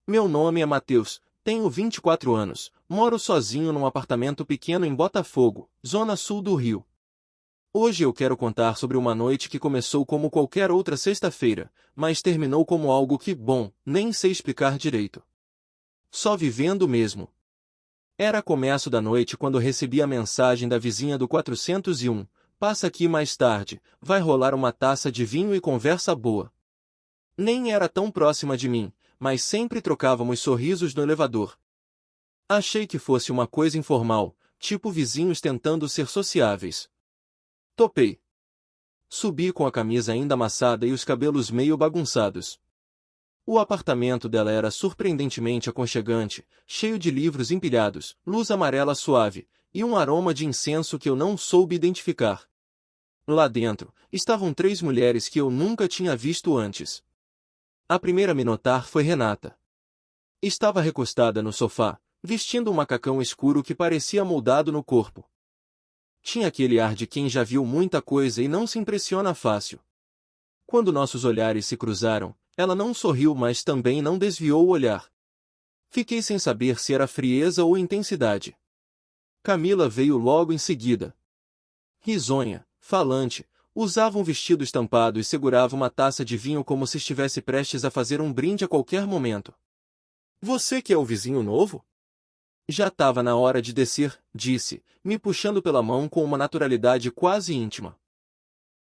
Meu nome é Matheus, tenho 24 anos, moro sozinho num apartamento pequeno em Botafogo, zona sul do Rio. Hoje eu quero contar sobre uma noite que começou como qualquer outra sexta-feira, mas terminou como algo que, bom, nem sei explicar direito. Só vivendo mesmo. Era começo da noite quando recebi a mensagem da vizinha do 401, passa aqui mais tarde, vai rolar uma taça de vinho e conversa boa. Nem era tão próxima de mim, mas sempre trocávamos sorrisos no elevador. Achei que fosse uma coisa informal, tipo vizinhos tentando ser sociáveis. Topei. Subi com a camisa ainda amassada e os cabelos meio bagunçados. O apartamento dela era surpreendentemente aconchegante, cheio de livros empilhados, luz amarela suave, e um aroma de incenso que eu não soube identificar. Lá dentro, estavam 3 mulheres que eu nunca tinha visto antes. A primeira a me notar foi Renata. Estava recostada no sofá, vestindo um macacão escuro que parecia moldado no corpo. Tinha aquele ar de quem já viu muita coisa e não se impressiona fácil. Quando nossos olhares se cruzaram, ela não sorriu, mas também não desviou o olhar. Fiquei sem saber se era frieza ou intensidade. Camila veio logo em seguida. Risonha, falante, usava um vestido estampado e segurava uma taça de vinho como se estivesse prestes a fazer um brinde a qualquer momento. Você que é o vizinho novo? Já estava na hora de descer, disse, me puxando pela mão com uma naturalidade quase íntima.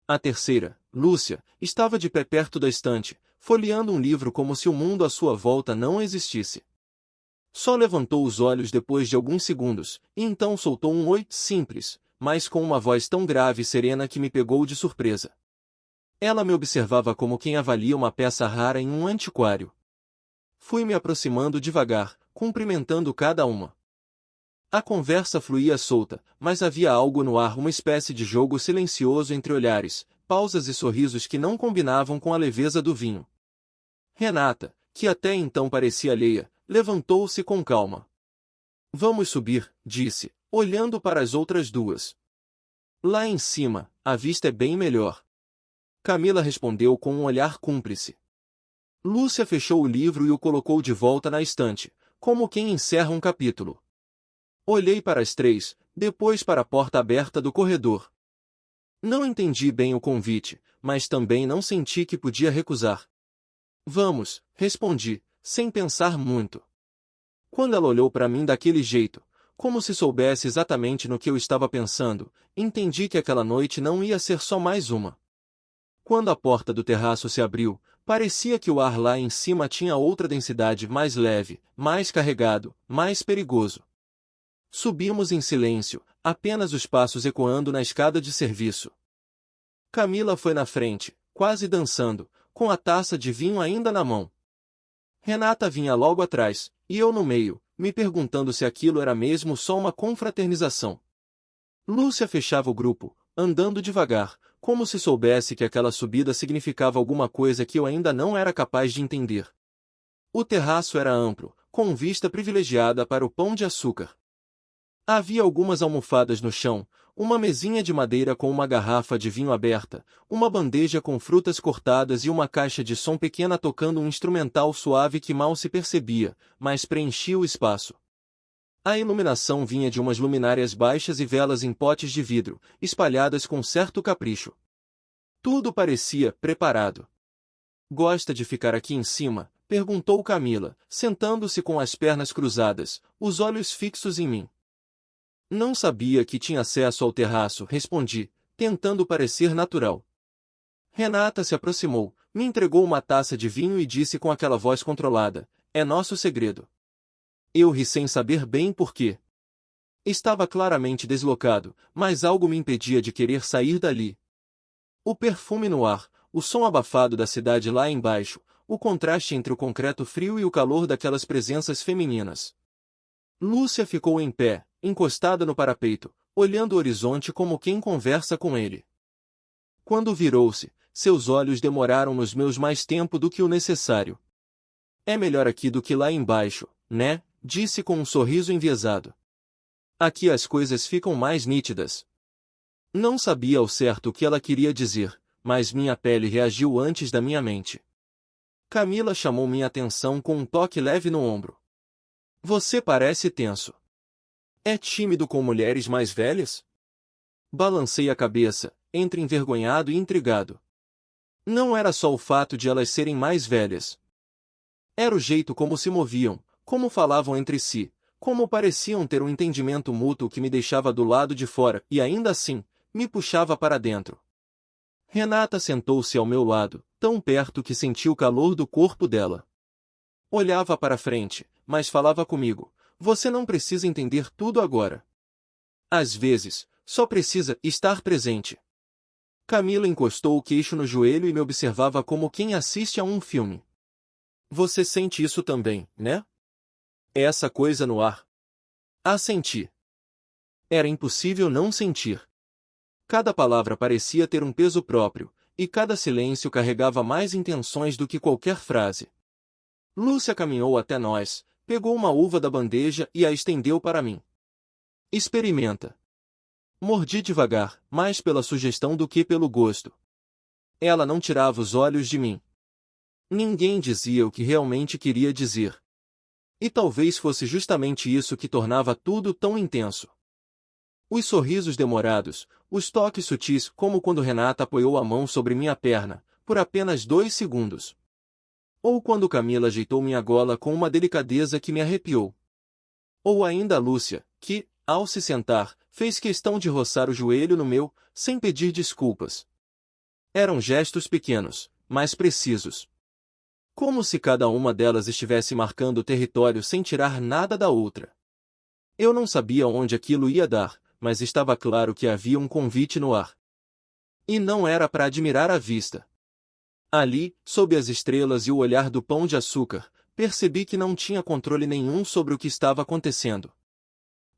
A terceira, Lúcia, estava de pé perto da estante, folheando um livro como se o mundo à sua volta não existisse. Só levantou os olhos depois de alguns segundos, e então soltou um oi simples, mas com uma voz tão grave e serena que me pegou de surpresa. Ela me observava como quem avalia uma peça rara em um antiquário. Fui me aproximando devagar, cumprimentando cada uma. A conversa fluía solta, mas havia algo no ar, uma espécie de jogo silencioso entre olhares, pausas e sorrisos que não combinavam com a leveza do vinho. Renata, que até então parecia alheia, levantou-se com calma. Vamos subir, disse, olhando para as outras duas. Lá em cima, a vista é bem melhor. Camila respondeu com um olhar cúmplice. Lúcia fechou o livro e o colocou de volta na estante, como quem encerra um capítulo. Olhei para as 3, depois para a porta aberta do corredor. Não entendi bem o convite, mas também não senti que podia recusar. Vamos, respondi, sem pensar muito. Quando ela olhou para mim daquele jeito, como se soubesse exatamente no que eu estava pensando, entendi que aquela noite não ia ser só mais uma. Quando a porta do terraço se abriu, parecia que o ar lá em cima tinha outra densidade, mais leve, mais carregado, mais perigoso. Subimos em silêncio, apenas os passos ecoando na escada de serviço. Camila foi na frente, quase dançando, com a taça de vinho ainda na mão. Renata vinha logo atrás, e eu no meio, me perguntando se aquilo era mesmo só uma confraternização. Lúcia fechava o grupo, andando devagar, como se soubesse que aquela subida significava alguma coisa que eu ainda não era capaz de entender. O terraço era amplo, com vista privilegiada para o Pão de Açúcar. Havia algumas almofadas no chão, uma mesinha de madeira com uma garrafa de vinho aberta, uma bandeja com frutas cortadas e uma caixa de som pequena tocando um instrumental suave que mal se percebia, mas preenchia o espaço. A iluminação vinha de umas luminárias baixas e velas em potes de vidro, espalhadas com certo capricho. Tudo parecia preparado. Gosta de ficar aqui em cima? Perguntou Camila, sentando-se com as pernas cruzadas, os olhos fixos em mim. Não sabia que tinha acesso ao terraço, respondi, tentando parecer natural. Renata se aproximou, me entregou uma taça de vinho e disse com aquela voz controlada, é nosso segredo. Eu ri sem saber bem por quê. Estava claramente deslocado, mas algo me impedia de querer sair dali. O perfume no ar, o som abafado da cidade lá embaixo, o contraste entre o concreto frio e o calor daquelas presenças femininas. Lúcia ficou em pé, encostada no parapeito, olhando o horizonte como quem conversa com ele. Quando virou-se, seus olhos demoraram nos meus mais tempo do que o necessário. É melhor aqui do que lá embaixo, né? Disse com um sorriso enviesado. Aqui as coisas ficam mais nítidas. Não sabia ao certo o que ela queria dizer, mas minha pele reagiu antes da minha mente. Camila chamou minha atenção com um toque leve no ombro. Você parece tenso. É tímido com mulheres mais velhas? Balancei a cabeça, entre envergonhado e intrigado. Não era só o fato de elas serem mais velhas. Era o jeito como se moviam, como falavam entre si, como pareciam ter um entendimento mútuo que me deixava do lado de fora e ainda assim, me puxava para dentro. Renata sentou-se ao meu lado, tão perto que senti o calor do corpo dela. Olhava para frente, mas falava comigo. Você não precisa entender tudo agora. Às vezes, só precisa estar presente. Camila encostou o queixo no joelho e me observava como quem assiste a um filme. Você sente isso também, né? Essa coisa no ar. Senti. Era impossível não sentir. Cada palavra parecia ter um peso próprio, e cada silêncio carregava mais intenções do que qualquer frase. Lúcia caminhou até nós, pegou uma uva da bandeja e a estendeu para mim. Experimenta. Mordi devagar, mais pela sugestão do que pelo gosto. Ela não tirava os olhos de mim. Ninguém dizia o que realmente queria dizer. E talvez fosse justamente isso que tornava tudo tão intenso. Os sorrisos demorados, os toques sutis, como quando Renata apoiou a mão sobre minha perna, por apenas 2 segundos. Ou quando Camila ajeitou minha gola com uma delicadeza que me arrepiou. Ou ainda a Lúcia, que, ao se sentar, fez questão de roçar o joelho no meu, sem pedir desculpas. Eram gestos pequenos, mas precisos. Como se cada uma delas estivesse marcando o território sem tirar nada da outra. Eu não sabia onde aquilo ia dar, mas estava claro que havia um convite no ar. E não era para admirar a vista. Ali, sob as estrelas e o olhar do pão de açúcar, percebi que não tinha controle nenhum sobre o que estava acontecendo.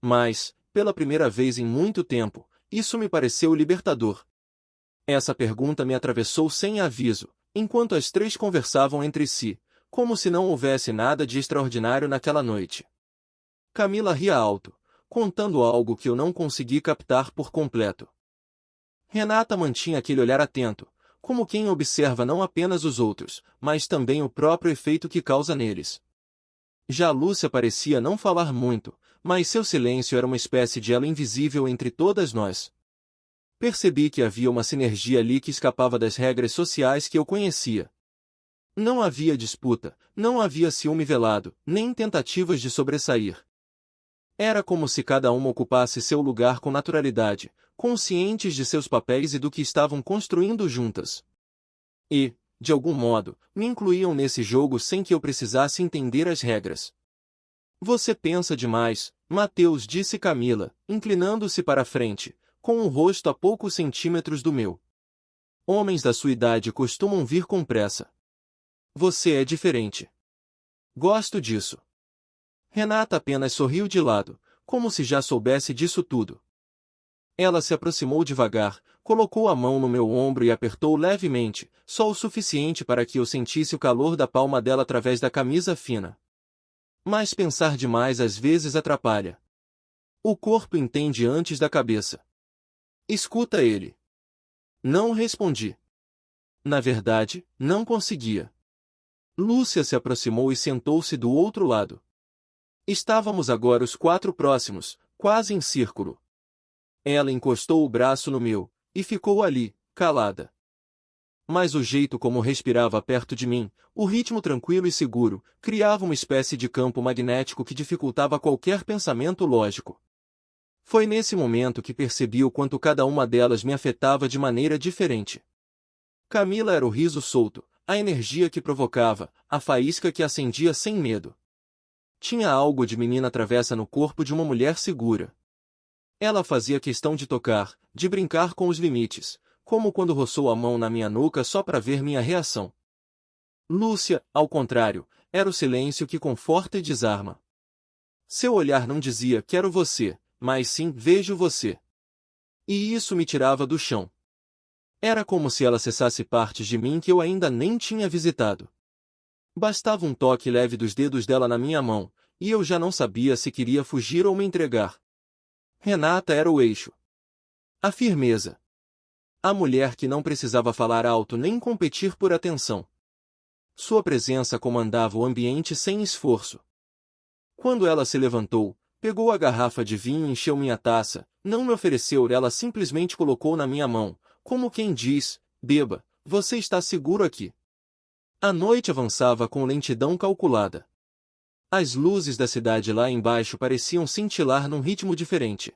Mas, pela primeira vez em muito tempo, isso me pareceu libertador. Essa pergunta me atravessou sem aviso, enquanto as três conversavam entre si, como se não houvesse nada de extraordinário naquela noite. Camila ria alto, contando algo que eu não consegui captar por completo. Renata mantinha aquele olhar atento, como quem observa não apenas os outros, mas também o próprio efeito que causa neles. Já Lúcia parecia não falar muito, mas seu silêncio era uma espécie de elo invisível entre todas nós. Percebi que havia uma sinergia ali que escapava das regras sociais que eu conhecia. Não havia disputa, não havia ciúme velado, nem tentativas de sobressair. Era como se cada uma ocupasse seu lugar com naturalidade, conscientes de seus papéis e do que estavam construindo juntas. E, de algum modo, me incluíam nesse jogo sem que eu precisasse entender as regras. Você pensa demais, Mateus, disse Camila, inclinando-se para a frente, com o rosto a poucos centímetros do meu. Homens da sua idade costumam vir com pressa. Você é diferente. Gosto disso. Renata apenas sorriu de lado, como se já soubesse disso tudo. Ela se aproximou devagar, colocou a mão no meu ombro e apertou levemente, só o suficiente para que eu sentisse o calor da palma dela através da camisa fina. Mas pensar demais às vezes atrapalha. O corpo entende antes da cabeça. Escuta ele. Não respondi. Na verdade, não conseguia. Lúcia se aproximou e sentou-se do outro lado. Estávamos agora os 4 próximos, quase em círculo. Ela encostou o braço no meu, e ficou ali, calada. Mas o jeito como respirava perto de mim, o ritmo tranquilo e seguro, criava uma espécie de campo magnético que dificultava qualquer pensamento lógico. Foi nesse momento que percebi o quanto cada uma delas me afetava de maneira diferente. Camila era o riso solto, a energia que provocava, a faísca que acendia sem medo. Tinha algo de menina travessa no corpo de uma mulher segura. Ela fazia questão de tocar, de brincar com os limites, como quando roçou a mão na minha nuca só para ver minha reação. Lúcia, ao contrário, era o silêncio que conforta e desarma. Seu olhar não dizia quero você, mas sim vejo você. E isso me tirava do chão. Era como se ela cessasse partes de mim que eu ainda nem tinha visitado. Bastava um toque leve dos dedos dela na minha mão, e eu já não sabia se queria fugir ou me entregar. Renata era o eixo. A firmeza. A mulher que não precisava falar alto nem competir por atenção. sua presença comandava o ambiente sem esforço. Quando ela se levantou, pegou a garrafa de vinho e encheu minha taça, não me ofereceu, ela simplesmente colocou na minha mão, como quem diz, beba, você está seguro aqui. A noite avançava com lentidão calculada. As luzes da cidade lá embaixo pareciam cintilar num ritmo diferente.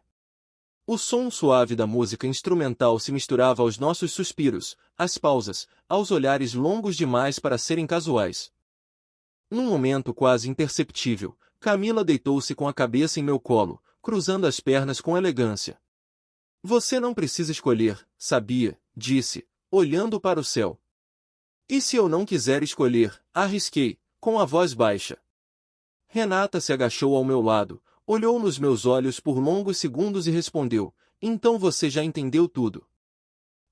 O som suave da música instrumental se misturava aos nossos suspiros, às pausas, aos olhares longos demais para serem casuais. Num momento quase imperceptível, Camila deitou-se com a cabeça em meu colo, cruzando as pernas com elegância. Você não precisa escolher, sabia, disse, olhando para o céu. E se eu não quiser escolher, arrisquei, com a voz baixa. Renata se agachou ao meu lado, olhou nos meus olhos por longos segundos e respondeu, então você já entendeu tudo.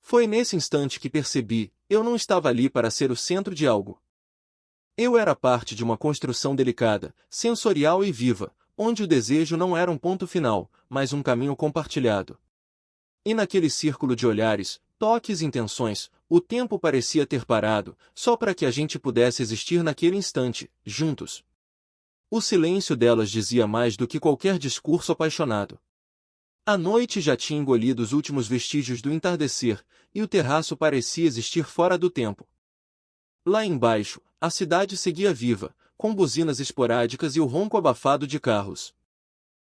Foi nesse instante que percebi, eu não estava ali para ser o centro de algo. Eu era parte de uma construção delicada, sensorial e viva, onde o desejo não era um ponto final, mas um caminho compartilhado. E naquele círculo de olhares, toques e intenções, o tempo parecia ter parado, só para que a gente pudesse existir naquele instante, juntos. O silêncio delas dizia mais do que qualquer discurso apaixonado. A noite já tinha engolido os últimos vestígios do entardecer, e o terraço parecia existir fora do tempo. Lá embaixo, a cidade seguia viva, com buzinas esporádicas e o ronco abafado de carros.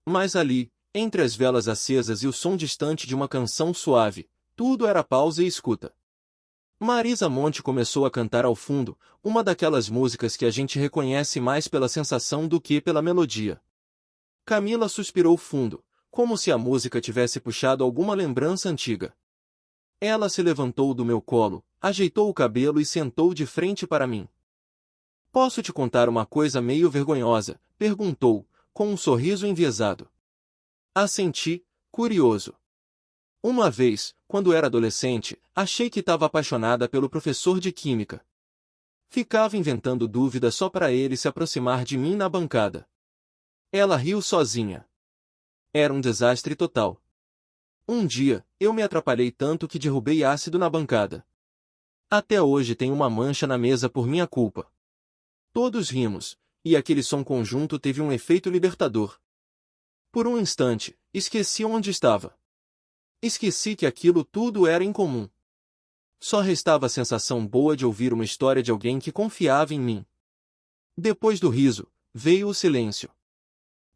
Mas ali, entre as velas acesas e o som distante de uma canção suave, tudo era pausa e escuta. Marisa Monte começou a cantar ao fundo, uma daquelas músicas que a gente reconhece mais pela sensação do que pela melodia. Camila suspirou fundo, como se a música tivesse puxado alguma lembrança antiga. Ela se levantou do meu colo, ajeitou o cabelo e sentou de frente para mim. Posso te contar uma coisa meio vergonhosa? Perguntou, com um sorriso enviesado. Assenti, curioso. Uma vez, quando era adolescente, achei que estava apaixonada pelo professor de química. Ficava inventando dúvida só para ele se aproximar de mim na bancada. Ela riu sozinha. Era um desastre total. Um dia, eu me atrapalhei tanto que derrubei ácido na bancada. Até hoje tem uma mancha na mesa por minha culpa. Todos rimos, e aquele som conjunto teve um efeito libertador. Por um instante, esqueci onde estava. Esqueci que aquilo tudo era incomum. Só restava a sensação boa de ouvir uma história de alguém que confiava em mim. Depois do riso, veio o silêncio.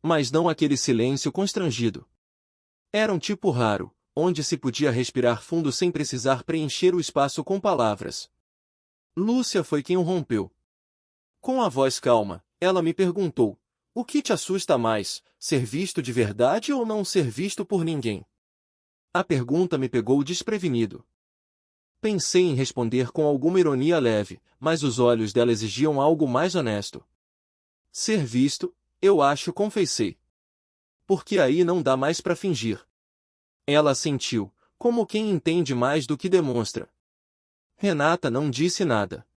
Mas não aquele silêncio constrangido. Era um tipo raro, onde se podia respirar fundo sem precisar preencher o espaço com palavras. Lúcia foi quem o rompeu. Com a voz calma, ela me perguntou, o que te assusta mais, ser visto de verdade ou não ser visto por ninguém? A pergunta me pegou desprevenido. Pensei em responder com alguma ironia leve, mas os olhos dela exigiam algo mais honesto. Ser visto, eu acho, confessei. Porque aí não dá mais para fingir. Ela assentiu, como quem entende mais do que demonstra. Renata não disse nada.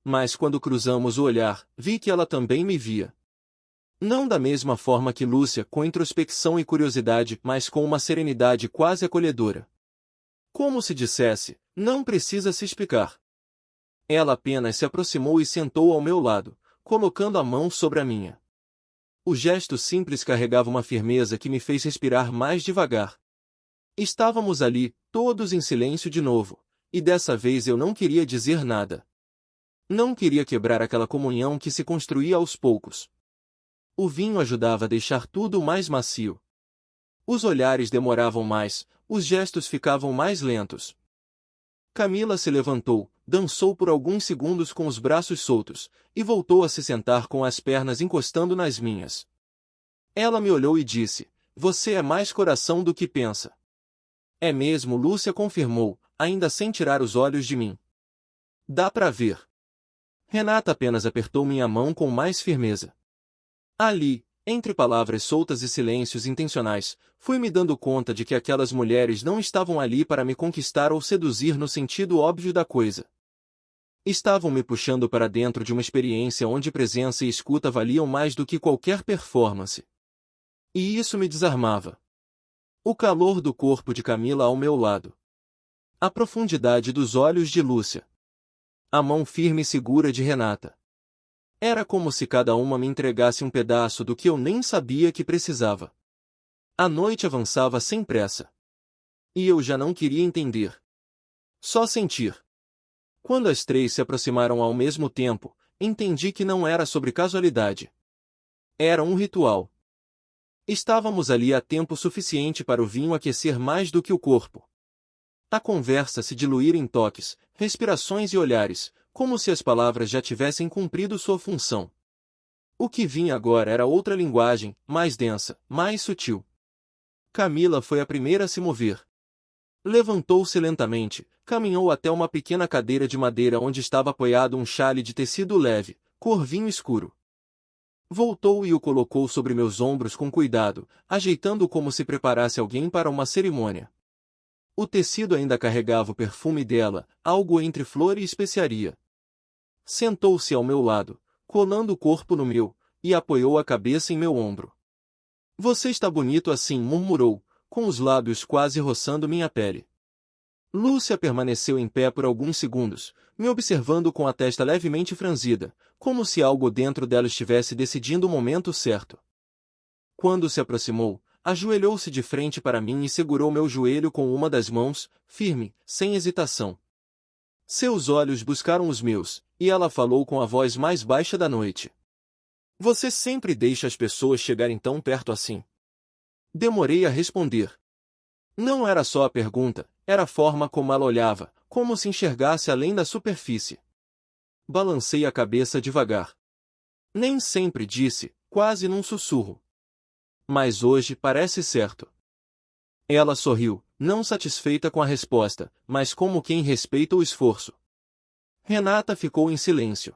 Mas quando cruzamos o olhar, vi que ela também me via. Não da mesma forma que Lúcia, com introspecção e curiosidade, mas com uma serenidade quase acolhedora. Como se dissesse, não precisa se explicar. Ela apenas se aproximou e sentou ao meu lado, colocando a mão sobre a minha. O gesto simples carregava uma firmeza que me fez respirar mais devagar. Estávamos ali, todos em silêncio de novo, e dessa vez eu não queria dizer nada. Não queria quebrar aquela comunhão que se construía aos poucos. O vinho ajudava a deixar tudo mais macio. Os olhares demoravam mais, os gestos ficavam mais lentos. Camila se levantou, dançou por alguns segundos com os braços soltos, e voltou a se sentar com as pernas encostando nas minhas. Ela me olhou e disse, você é mais coração do que pensa. É mesmo, Lúcia confirmou, ainda sem tirar os olhos de mim. Dá pra ver. Renata apenas apertou minha mão com mais firmeza. Ali, entre palavras soltas e silêncios intencionais, fui me dando conta de que aquelas mulheres não estavam ali para me conquistar ou seduzir no sentido óbvio da coisa. Estavam me puxando para dentro de uma experiência onde presença e escuta valiam mais do que qualquer performance. E isso me desarmava. O calor do corpo de Camila ao meu lado. A profundidade dos olhos de Lúcia. A mão firme e segura de Renata. Era como se cada uma me entregasse um pedaço do que eu nem sabia que precisava. A noite avançava sem pressa. E eu já não queria entender. Só sentir. Quando as três se aproximaram ao mesmo tempo, entendi que não era sobre casualidade. Era um ritual. Estávamos ali há tempo suficiente para o vinho aquecer mais do que o corpo. A conversa se diluíra em toques, respirações e olhares, como se as palavras já tivessem cumprido sua função. O que vinha agora era outra linguagem, mais densa, mais sutil. Camila foi a primeira a se mover. Levantou-se lentamente, caminhou até uma pequena cadeira de madeira onde estava apoiado um xale de tecido leve, cor vinho escuro. Voltou e o colocou sobre meus ombros com cuidado, ajeitando-o como se preparasse alguém para uma cerimônia. O tecido ainda carregava o perfume dela, algo entre flor e especiaria. Sentou-se ao meu lado, colando o corpo no meu, e apoiou a cabeça em meu ombro. Você está bonito assim, murmurou, com os lábios quase roçando minha pele. Lúcia permaneceu em pé por alguns segundos, me observando com a testa levemente franzida, como se algo dentro dela estivesse decidindo o momento certo. Quando se aproximou, ajoelhou-se de frente para mim e segurou meu joelho com uma das mãos, firme, sem hesitação. Seus olhos buscaram os meus, e ela falou com a voz mais baixa da noite. Você sempre deixa as pessoas chegarem tão perto assim. Demorei a responder. Não era só a pergunta, era a forma como ela olhava, como se enxergasse além da superfície. Balancei a cabeça devagar. Nem sempre disse, quase num sussurro. Mas hoje parece certo. Ela sorriu, não satisfeita com a resposta, mas como quem respeita o esforço. Renata ficou em silêncio.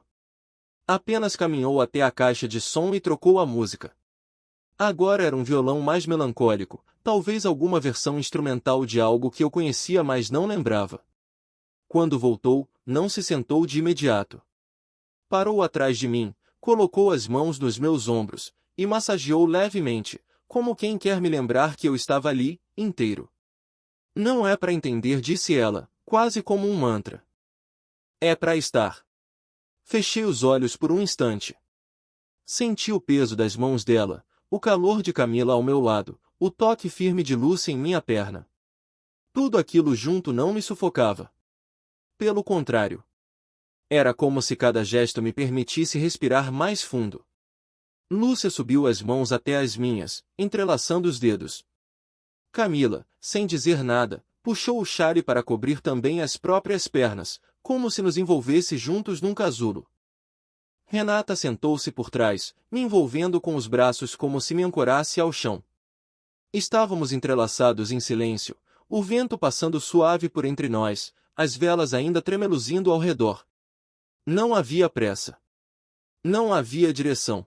Apenas caminhou até a caixa de som e trocou a música. Agora era um violão mais melancólico, talvez alguma versão instrumental de algo que eu conhecia mas não lembrava. Quando voltou, não se sentou de imediato. Parou atrás de mim, colocou as mãos nos meus ombros, e massageou levemente, como quem quer me lembrar que eu estava ali, inteiro. Não é para entender, disse ela, quase como um mantra. É para estar. Fechei os olhos por um instante. Senti o peso das mãos dela, o calor de Camila ao meu lado, o toque firme de Lúcia em minha perna. Tudo aquilo junto não me sufocava. Pelo contrário. Era como se cada gesto me permitisse respirar mais fundo. Lúcia subiu as mãos até as minhas, entrelaçando os dedos. Camila, sem dizer nada, puxou o xale para cobrir também as próprias pernas, como se nos envolvesse juntos num casulo. Renata sentou-se por trás, me envolvendo com os braços como se me ancorasse ao chão. Estávamos entrelaçados em silêncio, o vento passando suave por entre nós, as velas ainda tremeluzindo ao redor. Não havia pressa. Não havia direção.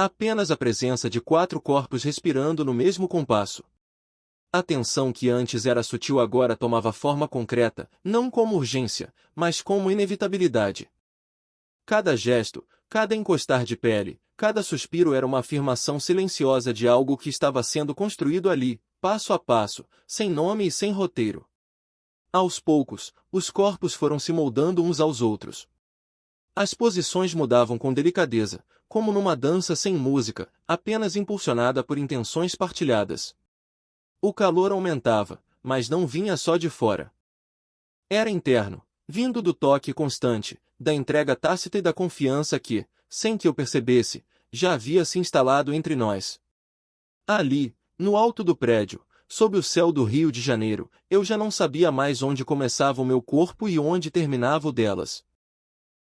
Apenas a presença de 4 corpos respirando no mesmo compasso. A tensão que antes era sutil agora tomava forma concreta, não como urgência, mas como inevitabilidade. Cada gesto, cada encostar de pele, cada suspiro era uma afirmação silenciosa de algo que estava sendo construído ali, passo a passo, sem nome e sem roteiro. Aos poucos, os corpos foram se moldando uns aos outros. As posições mudavam com delicadeza, como numa dança sem música, apenas impulsionada por intenções partilhadas. O calor aumentava, mas não vinha só de fora. Era interno, vindo do toque constante, da entrega tácita e da confiança que, sem que eu percebesse, já havia se instalado entre nós. Ali, no alto do prédio, sob o céu do Rio de Janeiro, eu já não sabia mais onde começava o meu corpo e onde terminava o delas.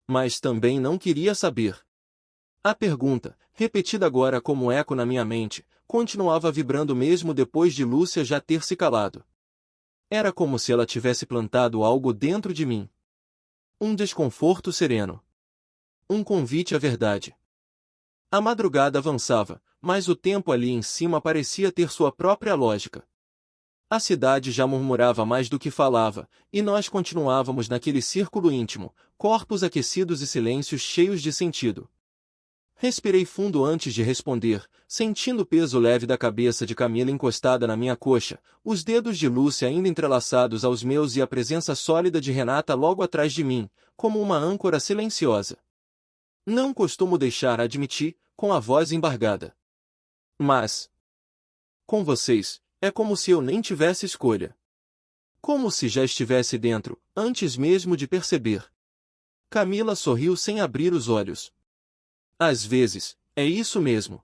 Mas também não queria saber. A pergunta, repetida agora como eco na minha mente, continuava vibrando mesmo depois de Lúcia já ter se calado. Era como se ela tivesse plantado algo dentro de mim. Um desconforto sereno. Um convite à verdade. A madrugada avançava, mas o tempo ali em cima parecia ter sua própria lógica. A cidade já murmurava mais do que falava, e nós continuávamos naquele círculo íntimo, corpos aquecidos e silêncios cheios de sentido. Respirei fundo antes de responder, sentindo o peso leve da cabeça de Camila encostada na minha coxa, os dedos de Lúcia ainda entrelaçados aos meus e a presença sólida de Renata logo atrás de mim, como uma âncora silenciosa. Não costumo deixar, admiti, com a voz embargada. Mas, com vocês, é como se eu nem tivesse escolha. Como se já estivesse dentro, antes mesmo de perceber. Camila sorriu sem abrir os olhos. Às vezes, é isso mesmo.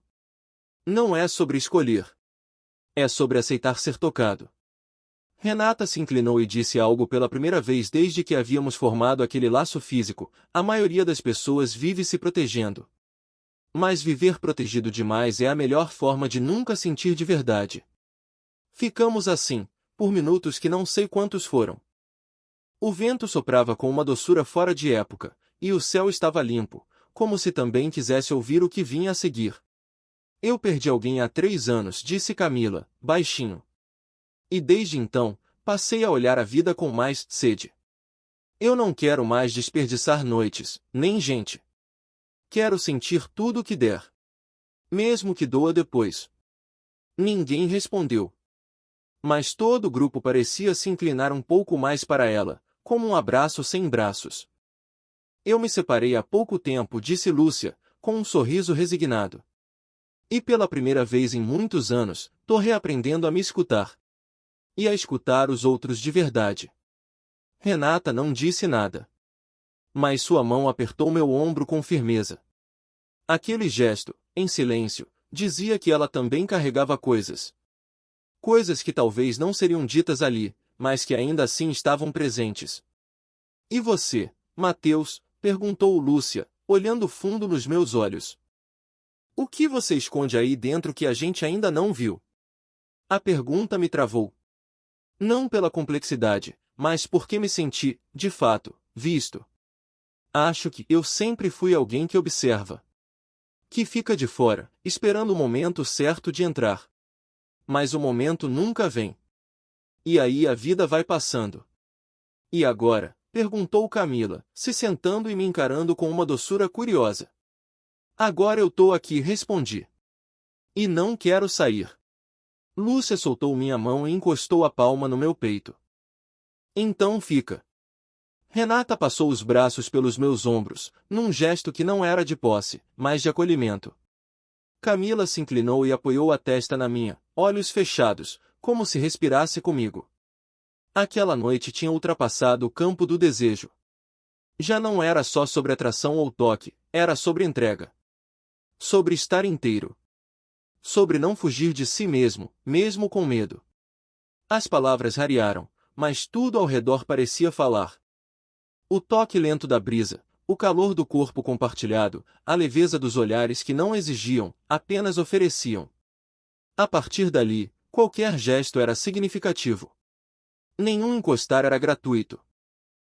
Não é sobre escolher. É sobre aceitar ser tocado. Renata se inclinou e disse algo pela primeira vez desde que havíamos formado aquele laço físico. A maioria das pessoas vive se protegendo. Mas viver protegido demais é a melhor forma de nunca sentir de verdade. Ficamos assim, por minutos que não sei quantos foram. O vento soprava com uma doçura fora de época, e o céu estava limpo, como se também quisesse ouvir o que vinha a seguir. Eu perdi alguém há 3 anos, disse Camila, baixinho. E desde então, passei a olhar a vida com mais sede. Eu não quero mais desperdiçar noites, nem gente. Quero sentir tudo o que der. Mesmo que doa depois. Ninguém respondeu. Mas todo o grupo parecia se inclinar um pouco mais para ela, como um abraço sem braços. Eu me separei há pouco tempo, disse Lúcia, com um sorriso resignado. E pela primeira vez em muitos anos, tô reaprendendo a me escutar. E a escutar os outros de verdade. Renata não disse nada. Mas sua mão apertou meu ombro com firmeza. Aquele gesto, em silêncio, dizia que ela também carregava coisas. Coisas que talvez não seriam ditas ali, mas que ainda assim estavam presentes. E você, Mateus? Perguntou Lúcia, olhando fundo nos meus olhos. O que você esconde aí dentro que a gente ainda não viu? A pergunta me travou. Não pela complexidade, mas porque me senti, de fato, visto. Acho que eu sempre fui alguém que observa. Que fica de fora, esperando o momento certo de entrar. Mas o momento nunca vem. E aí a vida vai passando. E agora? Perguntou Camila, se sentando e me encarando com uma doçura curiosa. Agora eu tô aqui, respondi. E não quero sair. Lúcia soltou minha mão e encostou a palma no meu peito. Então fica. Renata passou os braços pelos meus ombros, num gesto que não era de posse, mas de acolhimento. Camila se inclinou e apoiou a testa na minha, olhos fechados, como se respirasse comigo. Aquela noite tinha ultrapassado o campo do desejo. Já não era só sobre atração ou toque, era sobre entrega. Sobre estar inteiro. Sobre não fugir de si mesmo, mesmo com medo. As palavras rarearam, mas tudo ao redor parecia falar. O toque lento da brisa, o calor do corpo compartilhado, a leveza dos olhares que não exigiam, apenas ofereciam. A partir dali, qualquer gesto era significativo. Nenhum encostar era gratuito.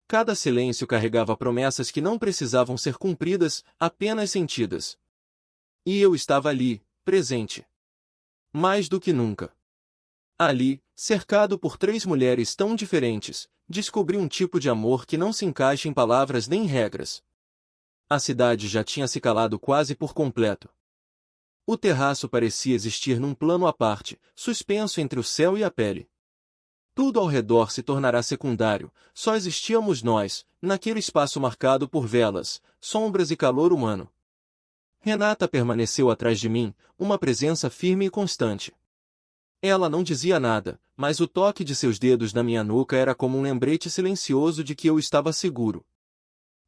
Cada silêncio carregava promessas que não precisavam ser cumpridas, apenas sentidas. E eu estava ali, presente. Mais do que nunca. Ali, cercado por 3 mulheres tão diferentes, descobri um tipo de amor que não se encaixa em palavras nem regras. A cidade já tinha se calado quase por completo. O terraço parecia existir num plano à parte, suspenso entre o céu e a pele. Tudo ao redor se tornará secundário, só existíamos nós, naquele espaço marcado por velas, sombras e calor humano. Renata permaneceu atrás de mim, uma presença firme e constante. Ela não dizia nada, mas o toque de seus dedos na minha nuca era como um lembrete silencioso de que eu estava seguro.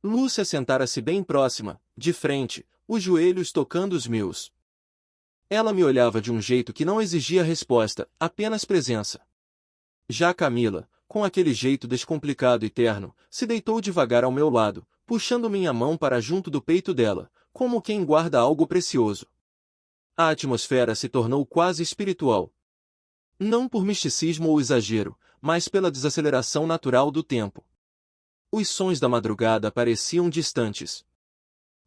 Lúcia sentara-se bem próxima, de frente, os joelhos tocando os meus. Ela me olhava de um jeito que não exigia resposta, apenas presença. Já Camila, com aquele jeito descomplicado e terno, se deitou devagar ao meu lado, puxando minha mão para junto do peito dela, como quem guarda algo precioso. A atmosfera se tornou quase espiritual. Não por misticismo ou exagero, mas pela desaceleração natural do tempo. Os sons da madrugada pareciam distantes.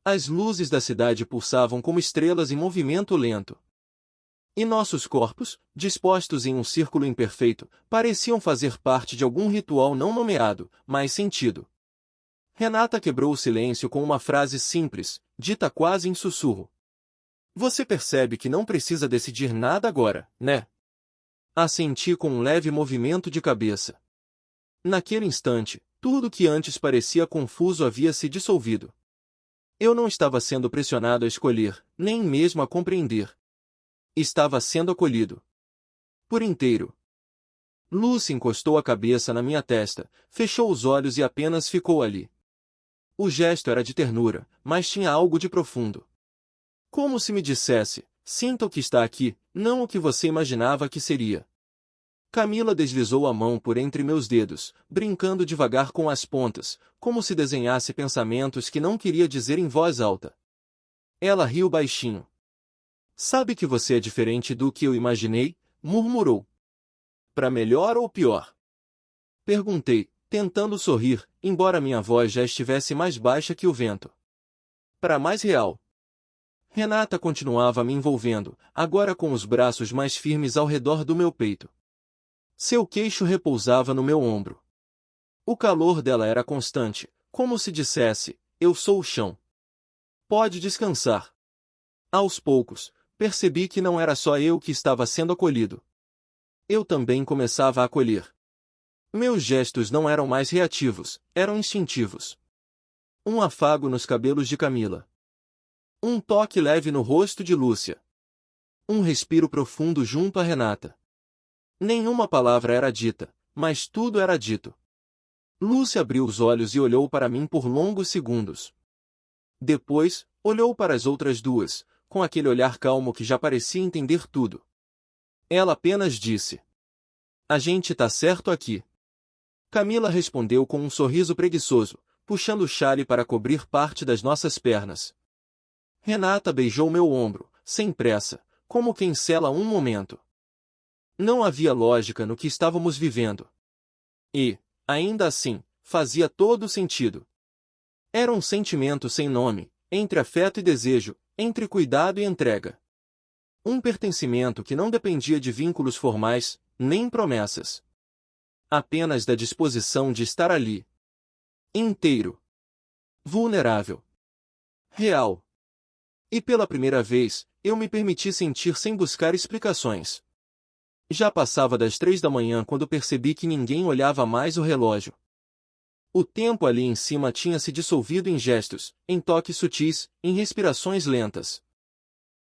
As luzes da cidade pulsavam como estrelas em movimento lento. E nossos corpos, dispostos em um círculo imperfeito, pareciam fazer parte de algum ritual não nomeado, mas sentido. Renata quebrou o silêncio com uma frase simples, dita quase em sussurro. Você percebe que não precisa decidir nada agora, né? Assenti com um leve movimento de cabeça. Naquele instante, tudo que antes parecia confuso havia se dissolvido. Eu não estava sendo pressionado a escolher, nem mesmo a compreender. Estava sendo acolhido. Por inteiro. Lucy encostou a cabeça na minha testa, fechou os olhos e apenas ficou ali. O gesto era de ternura, mas tinha algo de profundo. Como se me dissesse, sinta o que está aqui, não o que você imaginava que seria. Camila deslizou a mão por entre meus dedos, brincando devagar com as pontas, como se desenhasse pensamentos que não queria dizer em voz alta. Ela riu baixinho. Sabe que você é diferente do que eu imaginei? Murmurou. Para melhor ou pior? Perguntei, tentando sorrir, embora minha voz já estivesse mais baixa que o vento. Para mais real. Renata continuava me envolvendo, agora com os braços mais firmes ao redor do meu peito. Seu queixo repousava no meu ombro. O calor dela era constante, como se dissesse, eu sou o chão. Pode descansar. Aos poucos, percebi que não era só eu que estava sendo acolhido. Eu também começava a acolher. Meus gestos não eram mais reativos, eram instintivos. Um afago nos cabelos de Camila. Um toque leve no rosto de Lúcia. Um respiro profundo junto a Renata. Nenhuma palavra era dita, mas tudo era dito. Lúcia abriu os olhos e olhou para mim por longos segundos. Depois, olhou para as outras duas, com aquele olhar calmo que já parecia entender tudo. Ela apenas disse: A gente tá certo aqui. Camila respondeu com um sorriso preguiçoso, puxando o xale para cobrir parte das nossas pernas. Renata beijou meu ombro, sem pressa, como quem sela um momento. Não havia lógica no que estávamos vivendo. E, ainda assim, fazia todo sentido. Era um sentimento sem nome, entre afeto e desejo, entre cuidado e entrega. Um pertencimento que não dependia de vínculos formais, nem promessas. Apenas da disposição de estar ali. Inteiro. Vulnerável. Real. E pela primeira vez, eu me permiti sentir sem buscar explicações. Já passava das 3 da manhã quando percebi que ninguém olhava mais o relógio. O tempo ali em cima tinha se dissolvido em gestos, em toques sutis, em respirações lentas.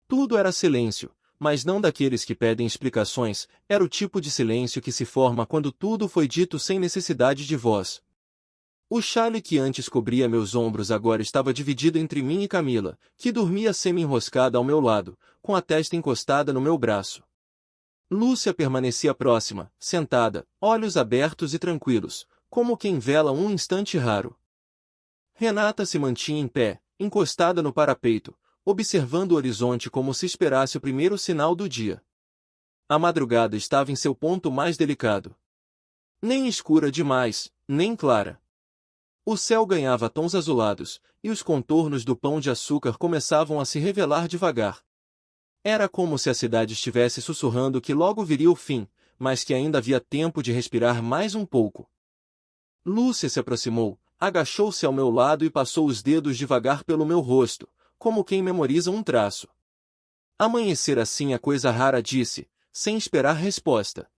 Tudo era silêncio, mas não daqueles que pedem explicações, era o tipo de silêncio que se forma quando tudo foi dito sem necessidade de voz. O xale que antes cobria meus ombros agora estava dividido entre mim e Camila, que dormia semi-enroscada ao meu lado, com a testa encostada no meu braço. Lúcia permanecia próxima, sentada, olhos abertos e tranquilos, como quem vela um instante raro. Renata se mantinha em pé, encostada no parapeito, observando o horizonte como se esperasse o primeiro sinal do dia. A madrugada estava em seu ponto mais delicado. Nem escura demais, nem clara. O céu ganhava tons azulados, e os contornos do pão de açúcar começavam a se revelar devagar. Era como se a cidade estivesse sussurrando que logo viria o fim, mas que ainda havia tempo de respirar mais um pouco. Lúcia se aproximou, agachou-se ao meu lado e passou os dedos devagar pelo meu rosto, como quem memoriza um traço. Amanhecer assim é coisa rara, disse, sem esperar resposta.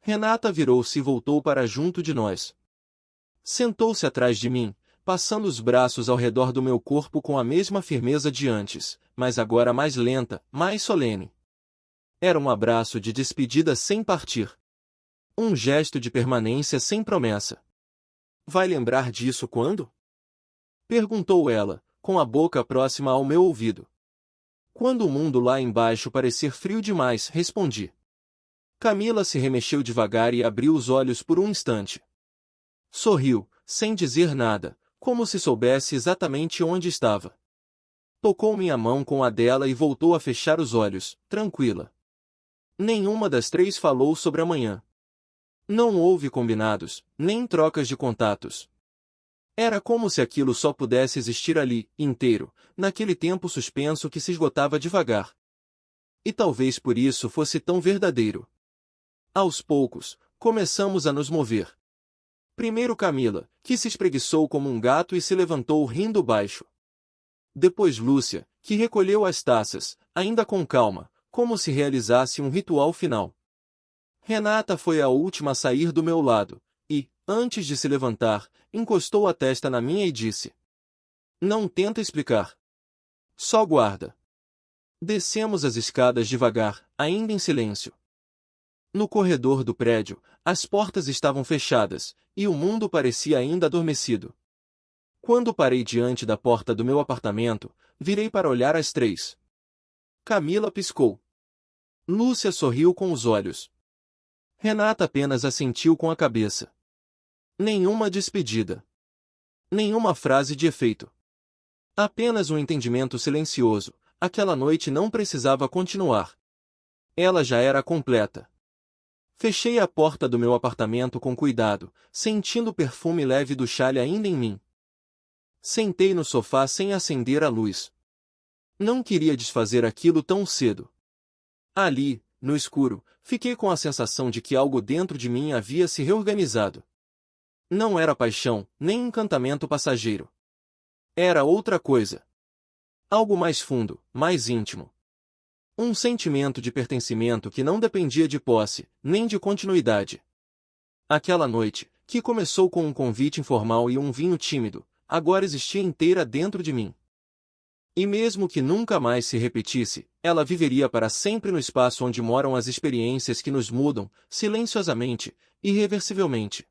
Renata virou-se e voltou para junto de nós. Sentou-se atrás de mim, passando os braços ao redor do meu corpo com a mesma firmeza de antes, mas agora mais lenta, mais solene. Era um abraço de despedida sem partir. Um gesto de permanência sem promessa. Vai lembrar disso quando? Perguntou ela, com a boca próxima ao meu ouvido. Quando o mundo lá embaixo parecer frio demais, respondi. Camila se remexeu devagar e abriu os olhos por um instante. Sorriu, sem dizer nada, como se soubesse exatamente onde estava. Tocou minha mão com a dela e voltou a fechar os olhos, tranquila. Nenhuma das três falou sobre amanhã. Não houve combinados, nem trocas de contatos. Era como se aquilo só pudesse existir ali, inteiro, naquele tempo suspenso que se esgotava devagar. E talvez por isso fosse tão verdadeiro. Aos poucos, começamos a nos mover. Primeiro Camila, que se espreguiçou como um gato e se levantou rindo baixo. Depois Lúcia, que recolheu as taças, ainda com calma, como se realizasse um ritual final. Renata foi a última a sair do meu lado, e, antes de se levantar, encostou a testa na minha e disse: "Não tenta explicar. Só guarda." Descemos as escadas devagar, ainda em silêncio. No corredor do prédio, as portas estavam fechadas, e o mundo parecia ainda adormecido. Quando parei diante da porta do meu apartamento, virei para olhar as três. Camila piscou. Lúcia sorriu com os olhos. Renata apenas assentiu com a cabeça. Nenhuma despedida. Nenhuma frase de efeito. Apenas um entendimento silencioso. Aquela noite não precisava continuar. Ela já era completa. Fechei a porta do meu apartamento com cuidado, sentindo o perfume leve do chale ainda em mim. Sentei no sofá sem acender a luz. Não queria desfazer aquilo tão cedo. Ali, no escuro, fiquei com a sensação de que algo dentro de mim havia se reorganizado. Não era paixão, nem encantamento passageiro. Era outra coisa. Algo mais fundo, mais íntimo. Um sentimento de pertencimento que não dependia de posse, nem de continuidade. Aquela noite, que começou com um convite informal e um vinho tímido, agora existia inteira dentro de mim. E mesmo que nunca mais se repetisse, ela viveria para sempre no espaço onde moram as experiências que nos mudam, silenciosamente, irreversivelmente.